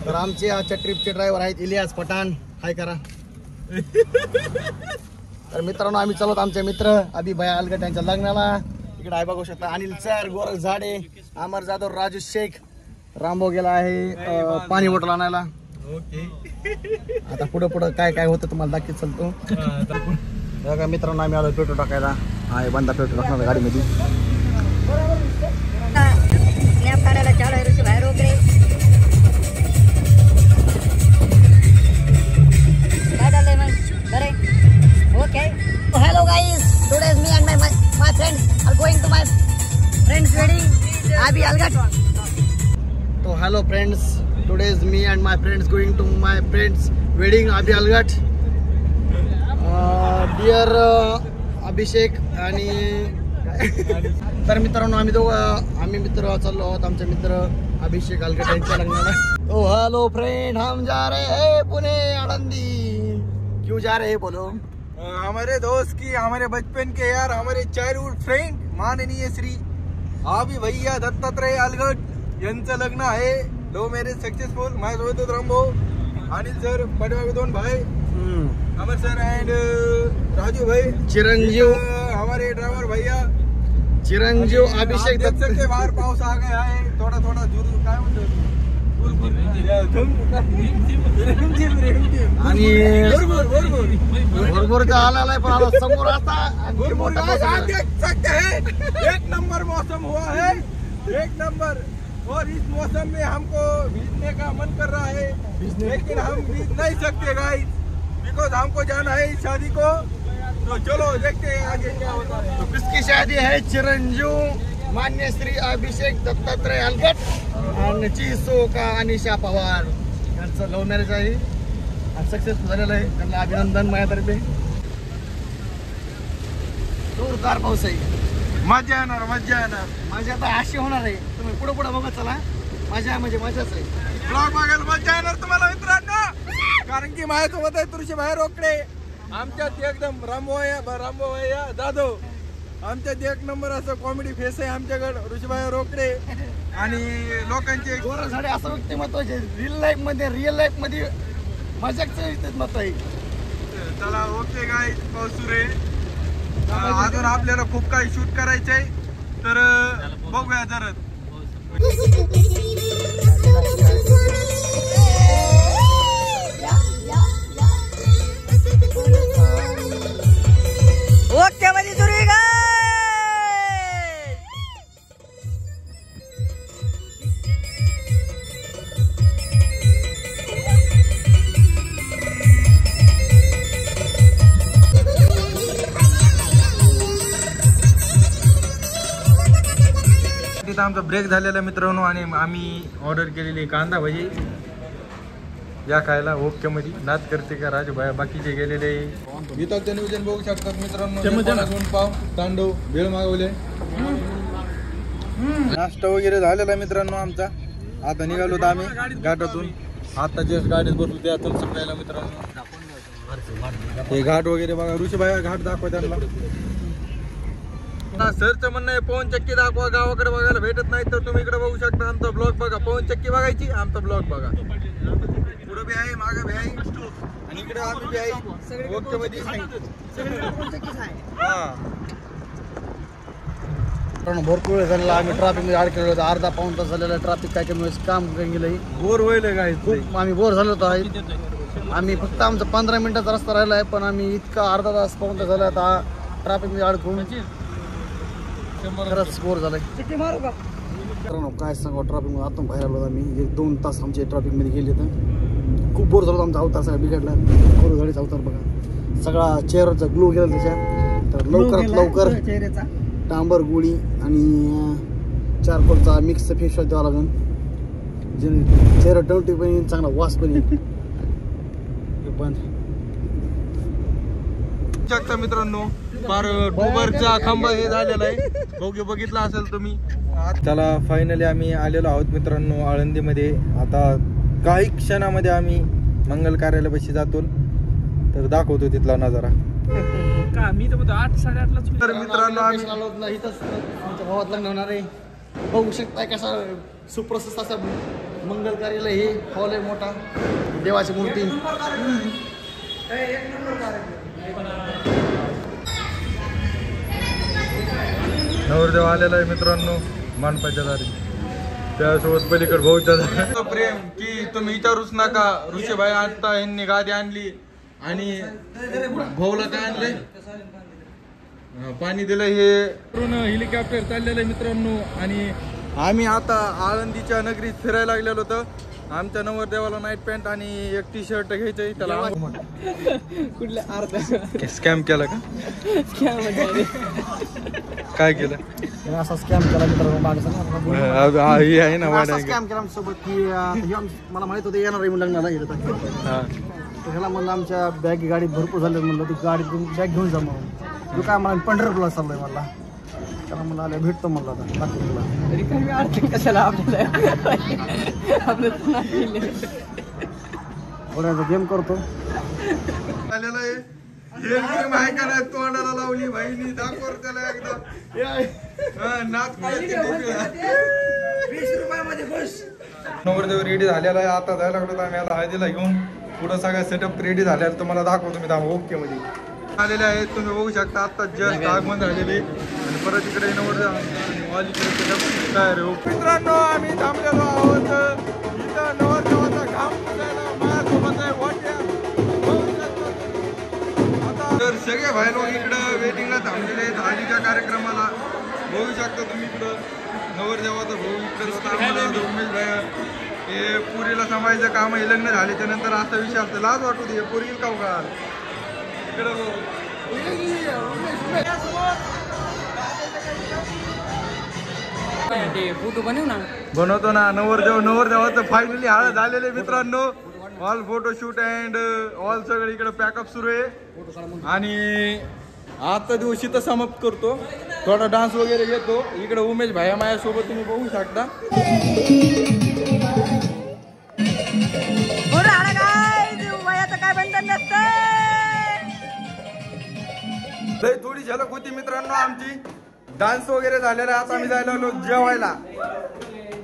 तर आमचे आजच्या ट्रिपचे ड्रायव्हर आहेत इलियास पठाण. हाय करा. तर मित्रांनो आम्ही चालवत आमचे मित्र अभि भैया अलगट यांच्या लग्नाला. इकडे आहे बघू शकता अनिल सर, गोरख झाडे, अमर जाधव, राजू शेख. रामभाऊ गेला आहे पाणी बॉटल आणायला. आता पुढे पुढे काय काय होतं तुम्हाला दाखवत चालतो. बघा मित्रांनो आम्ही आलो पेट्रोल टाकायला. आहे बंदा पेट्रोल टाकणार गाडीमध्ये. Hello guys, today me and my friends are going to my friend's wedding. Abhi Algat. So hello friends, today me and my friends going to my friend's wedding Abhi Algat. Dear अभिषेक आणि तर मित्रांनो आम्ही मित्र चाललो आहोत. आमचे मित्र अभिषेक अलगट यांच्या लग्नाला. तो हेलो फ्रेंड, हम जा रहे हैं पुणे आनंदी. क्यों जा रहे हैं बोलो? हमारे दोस्त की, हमारे बचपन के यार, हमारे चाइल्डहुड फ्रेंड माननीय श्री आभी भैया दत्तात्रय अलगट यांचं लग्न आहे. Love marriage successful. माझ्यासोबत रामभाऊ, अनिल सर, पटवा दोन भाई, अमर सर एंड राजू भाई, चिरंजीव हमारे ड्राइवर भैया चिरंजीव अभिषेक देख सकते बाहर पाऊस आ गया है. थोडा थोडा जुरू काय म्हणतो आणि भरभरचा आलेला आहे. पण आता समोर आता देख सकते हैं एक नंबर मौसम हुआ है, एक नंबर. और इस मौसम में हमको भीगने का मन कर रहा है, लेकिन हम भीग नहीं सकते गाइस, बिकॉज हमको जाना है इस शादी को. तो चलो देखते हैं आगे क्या होता है. तो किसकी शादी है? चिरंजीव मान्य श्री अभिषेक दत्तात्रय अलगट आणि चिसो का अनिशा पवार यांचं लव्ह मॅरेज आहे. सक्सेसफुल झालेलं आहे. त्यांना अभिनंदन माझ्यातर्फे. जोरदार पाऊस आहे. मजा येणार, मजा येणार. माझी आता अशी होणार आहे. तुम्ही पुढे पुढे बघत चला. मजा म्हणजे मजाच आहे. ब्लॉग बघायला मजा येणार तुम्हाला मित्रांनो. कारण की माझ्यासोबत आहे तुळशी बाहेर रोकडे. आमच्यात एकदम रामभाऊ जाधव. आमच्यात एक नंबर असं कॉमेडी फेस आहे आमच्याकडे ऋषीभाई रोकडे. आणि लोकांचे गोरख झाडे असं व्यक्तिमत्व रिअल लाईफ मध्ये मजाकच मत आहे. चला ओके गाय, पाऊस सुरू आहे. अजून आपल्याला खूप काही शूट करायचंय, तर बघूया जरा. ओके मध्ये सुरू आहे का? तिथं आमचा ब्रेक झालेला मित्रांनो, आणि आम्ही ऑर्डर केलेली कांदा भजी या खायला. ओके मध्ये नाच करते का राजू भाई, बाकीचे गेलेले. इथं नियोजन बघू शकतात मित्रांनो. पाव, तांदूळ, भेळ मागवले. नाश्ता वगैरे झालेला मित्रांनो आमचा. आता निघालो आम्ही घाटातून. आता जस्ट गाडीत बसलो त्यातून सगळ्याला मित्रांनो. हे घाट वगैरे बघा. ऋषीभाई घाट दाखवा त्यांना. सरचं म्हणणं आहे पवन चक्की दाखवा, गावाकडे बघायला भेटत नाही, तर तुम्ही इकडे बघू शकता. आमचा ब्लॉग बघा. पवन चक्की बघायची, आमचा ब्लॉग बघा. पुढे बी आहे, मागे बी आहे, आणि इकडे आम्ही बी आहे. ओके मध्ये भरपूर वेळ झालेला. आम्ही ट्रॅफिक मध्ये अडकलेलो होतो. अर्धा पाऊण तास झालेला ट्रॅफिक काय कमी काम गेलं. बोर होईल काय, खूप आम्ही बोर झालो होतो. आम्ही फक्त आमचा 15 मिनिटाचा रस्ता राहिला आहे, पण आम्ही इतका अर्धा तास पाऊण तास झाला आता ट्रॅफिक मध्ये अडकून खरंच बोर झालाय. काय सांगा, ट्रॅफिक मध्ये आतून बाहेर आलो आम्ही. 1-2 तास आमचे ट्रॅफिक मध्ये गेले. तर खूप बोर झालो. आमचा अवतार सगळा बिघडला. गाडीचा अवतार बघा, सगळा चेहऱ्याचा ग्लो गेला त्याच्यात. तर लवकर डांबर गोळी आणि चारकोलचा मिक्स फेस वॉश द्यावा लागेल, जे चेहरा टवटी पण येईल, चांगला वास पण येईल. पण मित्रांनो फार डोबरचा खांबा हे झालेला आहे, बघितला असेल तुम्ही. चला फायनली आम्ही आलेलो आहोत मित्रांनो आळंदीमध्ये. आता काही क्षणामध्ये आम्ही मंगल कार्यालयापाशी जातो, तर दाखवतो तिथला नजारा. मी तर 8-8:30 तर मित्रांनो आम्ही इथंच आमच्या भावात लग्न होणार आहे. बघू शकताय कसा सुप्रसिद्ध असा मंगल कार्यालय हे हॉल आहे मोठा, देवाची मूर्ती. नवरदेव आलेला आहे मित्रांनो मानपाच्या दारी. त्यासोबत पलीकडे भाऊच्या प्रेम की तुम्ही विचारूच नका. ऋषीभाई आता यांनी गादी आणली आणि भाऊला काय आणले, पाणी दिलं. हे हेलिकॉप्टर चाललेलं आहे मित्रांनो. आणि आम्ही आता आळंदीच्या नगरीत फिरायला लागलेलो होतो. आमच्या नवरदेवाला नाईट पॅन्ट आणि एक टी शर्ट घ्यायचंय. त्याला कुठल्या अर्धा स्कॅम केला का? काय केलं? असा स्कॅम केला मित्रांनो. हे आहे ना वाड्या स्कॅम केला आमच्यासोबत की मला माहित होतं येणार आहे लग्नाला येत. ह्याला म्हणलं आमच्या बॅग गाडी भरपूर झाली, म्हणलं ती गाडी बॅग घेऊन जा म्हणून. तू काय मला पंढरपूरला चाललोय मला. त्याला म्हणलं आल्या भेटतो म्हणलं आता नागपूरला. तरी काही अर्थ कशाला आपल्याला गेम करतो. आलेला आहे हे गेम आहे का नाही, तोंडाला लावली बहिणी दाखवर त्याला एकदा. नवरदेव रेडी झालेला आहे. आता जायला लागलो आम्ही याला हळदीला घेऊन. पुढं सगळं सेटअप रेडी झाल्यावर तुम्हाला दाखवतो मी. ओके मध्ये आलेले आहेत तुम्ही बघू शकता. आता जस्ट आगमन झालेले आणि परत इकडे नवरदेव तयार आहे. मित्रांनो आम्ही थांबलेलो आहोत इथं नवरदेवाचा घाम पुसायला. माझ्यासोबत आहे वाट्या. तर सगळे भाई लोक इकडं वेटिंगला थांबलेले आहेत हळदीच्या कार्यक्रमाला. बघू शकता तुम्ही इकडं नवरदेवाचा भाऊ इकडे होता उमेश भाई. हे पुरीला सांभाळायचं काम हे लग्न झाल्याच्या नंतर असा विषय असतो. लाज वाटू दे पुरी का उघाल फोटो बनव ना. बनवतो ना. नवरदेवाचं फायनली हळद झालेले मित्रांनो. ऑल फोटोशूट अँड ऑल सगळं इकडे पॅकअप सुरू आहे. आणि आता दिवशी तर समाप्त करतो. थोडा डान्स वगैरे घेतो. इकडे उमेश भाया माझ्यासोबत तुम्ही बघू शकता. थोडी झलक होती मित्रांनो आमची. डान्स वगैरे झालेला. आता आम्ही जायला लागलो जेवायला.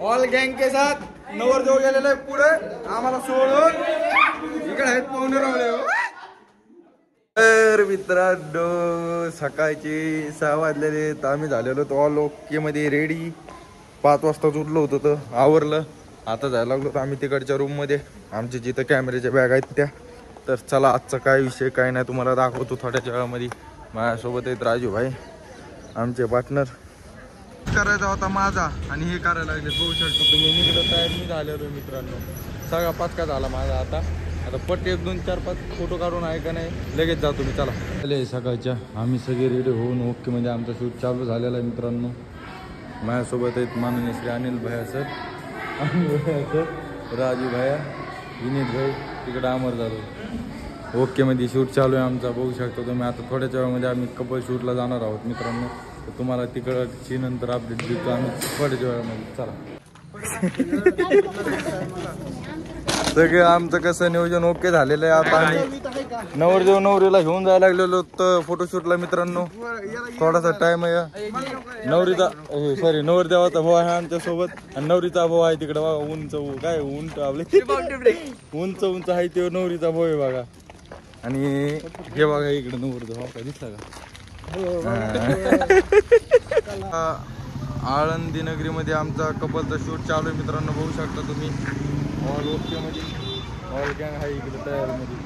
ऑल गँग के साथ. नवरदेव गेलेला आहे पुढे आम्हाला सोडून. इकडे आहेत पाहुणे रावले. तर मित्रांनो सकाळचे 6 वाजलेले तर आम्ही झालेलो होतो ऑल ओके मध्ये रेडी. 5 वाजता उठलो होतो तर आवरलं. आता जायला लागलो तर आम्ही तिकडच्या रूम मध्ये. आमच्या जिथं कॅमेऱ्याच्या बॅग आहेत त्या. तर चला आजचा काय विषय काय नाही तुम्हाला दाखवतो थोड्याच्या वेळामध्ये. माझ्यासोबत आहेत राजू भाई आमचे पार्टनर. करायचा होता माझा आणि हे करायला लागले बघू शकतो तुम्ही. निघलं तयार मी झालेलो मित्रांनो. सगळा पाचका झाला माझा. आता पट्टे 1 2 4 5 फोटो काढून आहे का नाही लगेच जातो मी. चला आले सकाळच्या आम्ही सगळे रेडी होऊन ओके म्हणजे आमचा शूट चालू झालेला आहे मित्रांनो. माझ्यासोबत आहेत माननीय श्री अनिल भैया सर, राजू भैया, विनीत भाई, तिकडे अमर जाधव. ओके मध्ये शूट चालू आहे आमचा बघू शकतो तुम्ही. आता थोड्याच्या वेळामध्ये आम्ही कपल शूटला जाणार आहोत मित्रांनो. तर तुम्हाला तिकडची नंतर अपडेट देतो आम्ही थोड्याच्या वेळामध्ये. चला सगळं आमचं कसं नियोजन ओके झालेलं आहे. आता आम्ही नवरदेव नवरीला घेऊन जायला लागलेलो तर फोटोशूटला मित्रांनो. थोडासा टाइम आहे. नवरीचा सॉरी नवरदेवाचा भाऊ आहे आमच्या सोबत आणि नवरीचा भाऊ आहे तिकडे बघा. उंच काय उंट आपले उंच आहे ते नवरीचा भाऊ आहे बघा. आणि हे बघा इकडे नवरदेव भाऊ काय दिसला का. आळंदी नगरीमध्ये आमचा कपलचा शूट चालू आहे मित्रांनो बघू शकता तुम्ही. ऑल ओके मध्ये ऑल गँग आहे इकडे तयारीमध्ये.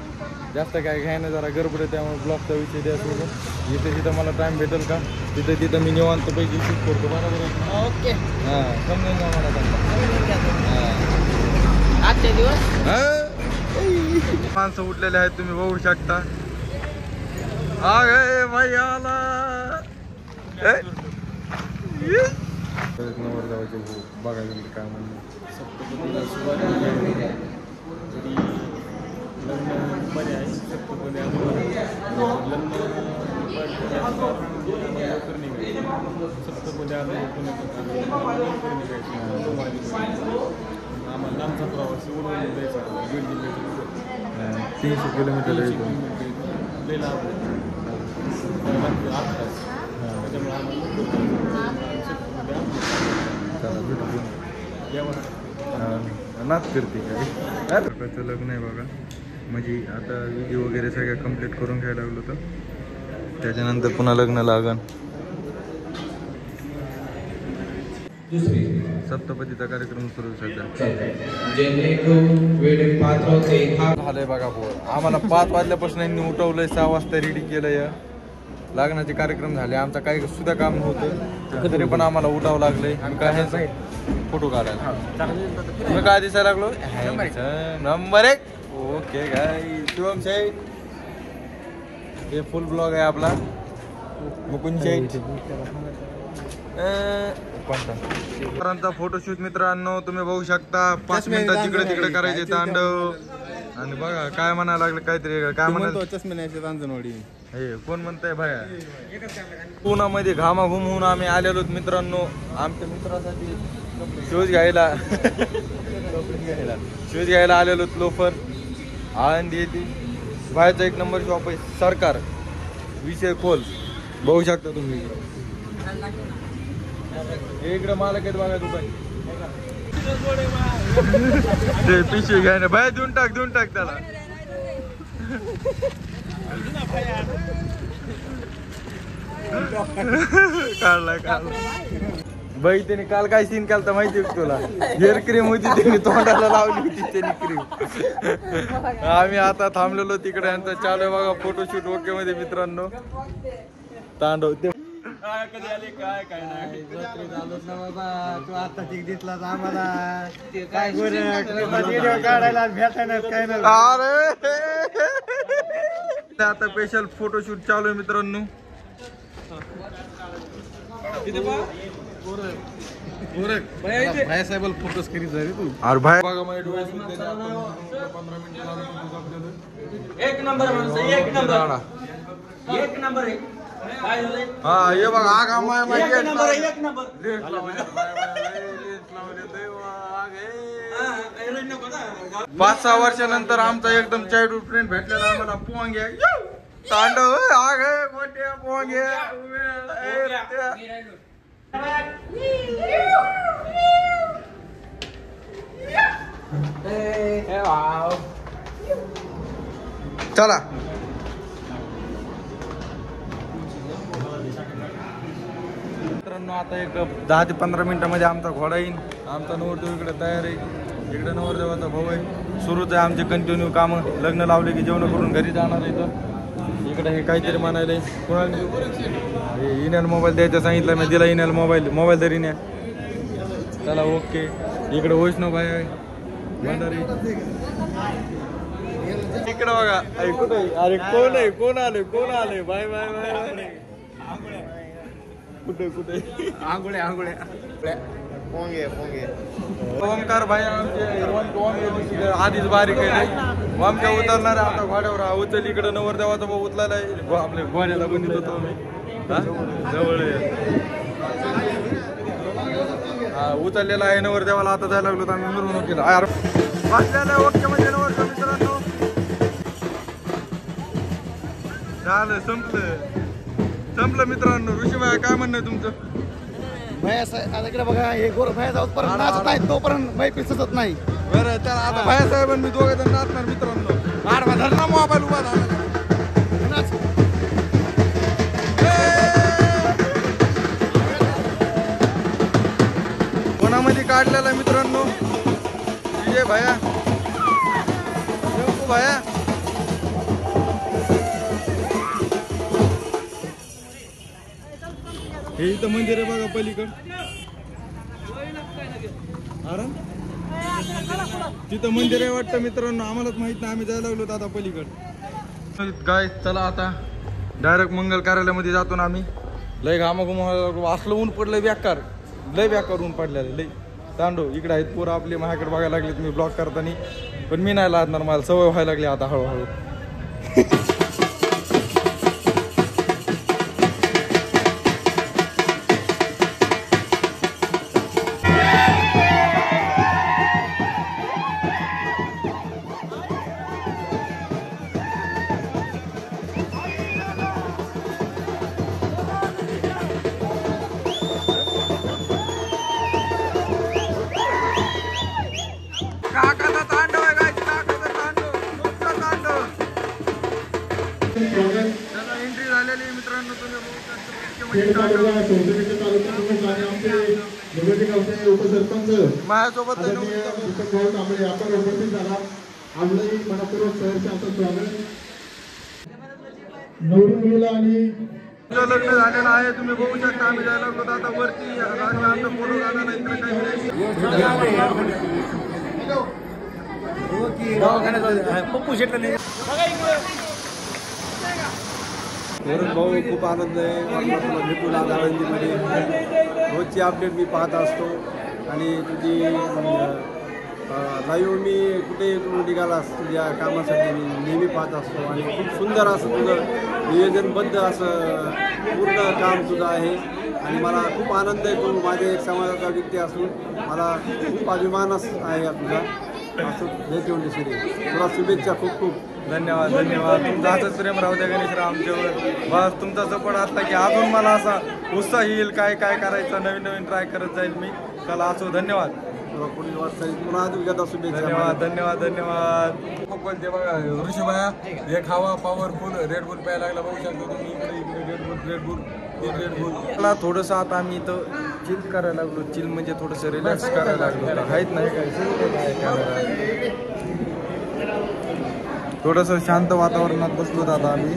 जास्त काय घ्यायला जरा गडबड आहे त्यामुळे ब्लॉगचा विषय द्यायचं. जिथे जिथं मला टाइम भेटेल का तिथं मी निवांत पैकी शूट करतो बरोबर. ओके हां समजून जा मला. आजचे दिवस माणसं उठलेले आहेत तुम्ही बघू शकता. गे भैयाला नवरदेवाचे बघायला काय म्हणणं. आम्हाला लांबचा प्रवास उडवून द्यायचा 300 किलोमीटर येतो. त्याच्यामुळे आम्हाला नाच करते काय त्याचं लग्न आहे बघा. म्हणजे आता व्हिडिओ वगैरे सगळ्या कंप्लीट करून घ्यायला लागलो तर त्याच्यानंतर पुन्हा लग्न लागन. सप्तपदीचा कार्यक्रम सुरू सध्या झालंय बघा पोर. आम्हाला 5 वाजल्यापासून यांनी उठवलंय, 6 वाजता रेडी केलंय. लग्नाचे कार्यक्रम झाले, आमचा काही सुद्धा काम नव्हतं तरी पण आम्हाला उठावं लागलंय. काय फोटो काढायला तुम्ही काय दिसायला लागलो नंबर 1. ओके काय शिवम शेठ, हे फुल ब्लॉग आहे आपला. मुकुंद शेठ कोणता फोटोशूट मित्रांनो तुम्ही बघू शकता. 5 मिनिटात जिकडे तिकडे करायचे तांडव. आणि बघा काय म्हणायला लागलं काहीतरी काय म्हणाल तांजणवाडी हे कोण म्हणताय भाया. पुण्यामध्ये घामाघूम होऊन आम्ही आलेलो मित्रांनो आमच्या मित्रासाठी शूज घ्यायला आलेलो. लोफर आळंदी येते बाहेरचा 1 नंबर शॉप आहे. सरकार विषय खोल बघू शकता तुम्ही. इकडे मालक आहेत बघा दुकान. ते पिशवी घ्या ना बाहेर देऊन टाक त्याला. काढलाय बाई त्याने काल काय सीन केलता माहिती आहे तुला. हेअर क्रीम होती त्याने तोंडाला लावली होती त्याने क्रीम. आम्ही आता थांबलेलो तिकडे यांचा चालू आहे बघा फोटोशूट ओके मध्ये मित्रांनो. तांडव ते कधी आले काय काय नाही ना बाबा. तू आता ठीक दिसला आम्हाला काय व्हिडिओ काढायला भेटायला काय नाही. अरे आता स्पेशल फोटोशूट चालू आहे मित्रांनो. साहेबाला फोकस करीत जा रे तू. अरे भाई बघा माझ्या डोळ्यात 15 मिनिट 1 नंबर माणूस 1 नंबर 1 नंबर आहे. हा ये बघा आग आम्हाला माहिती आहे. 1 नंबर पाच 6 वर्षानंतर आमचा एकदम चाइल्डहुड फ्रेंड भेटलेला आम्हाला. पोंग्या तांडव आग गोट्या पोंग्या. चला मित्रांनो आता एक 10 ते 15 मिनिटामध्ये आमचा घोडा येईल. आमचा नवरदेव इकडे तयार आहे. इकडे नवरदेवाचा भाऊ आहे. सुरूच आहे आमचे कंटिन्यू कामं. लग्न लावले की जेवण करून घरी जाणार आहे. तर इकडे हे काहीतरी म्हणायला कोणाला इन्याला मोबाईल द्यायचा सांगितलं मी. दिला इन्याला मोबाईल तरी न्या. चला ओके. इकडे वैष्णव भाई आहे भंडारी. इकडे बघा कुठे. अरे कोण आले बाय बाय बाय. कुठे आंघोळ्या ओमकार भाई आमचे आधीच बारीक आहे. ओमच्या उतरणार आता घोड्यावर. उचल इकडे नवरदेवाचा भाऊ उचलायला आपल्या घोड्याला बंदित होतो मी. जवळ उचललेला आहे नवरदेवाला. आता जायला लागलो तर आम्ही मिरवणुकीला वाचलेला ओके म्हणजे नवरदेव मित्रांनो. झालं संपलं मित्रांनो. ऋषीभाई काय म्हणणं तुमचं. आता इकडे बघा हे गोर भया जाऊपर्यंत नाचत नाही तोपर्यंत बाई पिसत नाही. बरं त्याला आता भाईसाहेब मी दोघे जण नाचणार मित्रांनो. आठ वाजता मोबाईल उभा झाला. कोणामध्ये काढलेला मित्रांनो विजय भाया शिवकू भाया. हे इथं मंदिर आहे बघा पलीकड. तिथं मंदिर आहे वाटतं मित्रांनो. आम्हालाच माहित नाही. आम्ही जायला लागलो आता पलीकड. काय चला आता डायरेक्ट मंगल कार्यालयामध्ये जातो ना आम्ही. लय घामाघुमा असलं ऊन पडलंय बेकार. लय बेकार ऊन पडलेलं लय. तांडव इकडे आहेत पोरं आपली माझ्याकडे बघायला लागले मी ब्लॉग करताना. पण मी नाही लादणार. मला सवय व्हायला लागली आता हळूहळू. माझ्यासोबत लग्न झालेलं आहे. तुम्ही बघू शकता आम्ही जायला लागलो आता वरती आमचा फोटो काढायला इकडे खरंच भाऊ खूप आनंद आहे तुला भेटून आज आळंदीमध्ये. रोजची अपडेट मी पाहत असतो आणि तुझी लाईव्ह मी कुठे तू निघालास तुझ्या कामासाठी मी नेहमी पाहत असतो आणि खूप सुंदर असं तुझं नियोजनबद्ध असं पूर्ण काम तुझं आहे आणि मला खूप आनंद आहे. तू माझ्या एक समाजाचा व्यक्ती असून मला खूप अभिमानच आहे तुझा. असं जय चोंडी श्री तुला शुभेच्छा खूप खूप. धन्यवाद धन्यवाद. तुमचा असंच प्रेम राहू द्या गणेशराव आमच्यावर. बस तुमचा सपोर्ट असला की अजून मला असा उत्साह येईल काय काय करायचं नवीन नवीन ट्राय करत जाईल मी. चला असो धन्यवाद. पुढील वाटचाल पुन्हा अजून शुभेच्छा. धन्यवाद धन्यवाद धन्यवाद. कोणते बघा ऋषीबाया एक हवा पॉवरफुल रेडबुल प्यायला लागला बघू शकतो तुम्ही. इकडे रेडबुल मला थोडंसं आता आम्ही इथं चिल करायला लागलो. चिल म्हणजे थोडंसं रिलॅक्स करायला लागलो. आहेत नाही काय थोडंसं शांत वातावरणात बसलो आता आम्ही.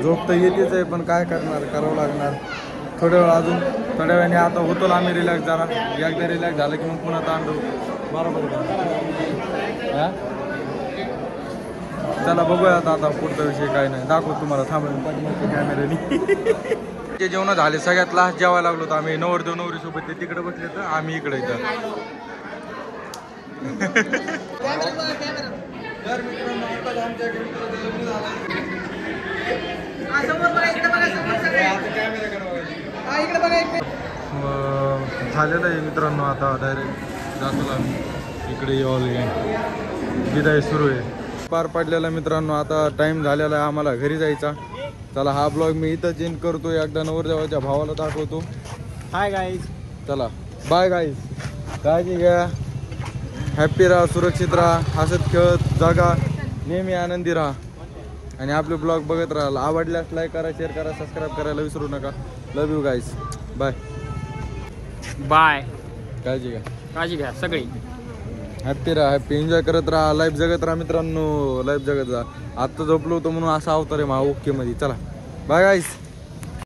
झोप तर येतेच आहे पण काय करणार करावं लागणार. थोड्या वेळ अजून थोड्या वेळाने आता होतो आम्ही रिलॅक्स जरा. एकदा रिलॅक्स झालं की मग पुन्हा तांडू बरोबर. चला बघूया आता पुढचा विषय काय नाही दाखवतो तुम्हाला. थांबून कॅमेऱ्याने जेवण झाले. सगळ्यात लास्ट जेवायला लागलो तर आम्ही नवरदेव नवरी सोबत ते तिकडे बसले तर आम्ही इकडे इथं. झालेलं आहे मित्रांनो. आता डायरेक्ट जातो आम्ही इकडे विदाय सुरू आहे. पार पडलेला मित्रांनो. आता टाइम झालेला आहे आम्हाला घरी जायचा. चला हा ब्लॉग मी इथं चेंज करतो. एकदा नवरदेवाच्या भावाला दाखवतो. Hi guys. चला बाय गाईज. काळजी घ्या. हॅप्पी राहा सुरक्षित राहा हसत खेळत जागा नेहमी आनंदी राहा आणि आपले ब्लॉग बघत राहा. आवडल्यास लाईक करा शेअर करा सबस्क्राईब करायला विसरू नका. Love you guys. Bye bye. काळजी घ्या. काळजी घ्या सगळी. हॅप्पी राहा हॅप्पी एन्जॉय करत राहा. लाईफ जगत राहा मित्रांनो. लाईफ जगत राहा. आत्ता झोपलो होतो म्हणून असा अवतार आहे ओके मध्ये. चला बाय गाईज.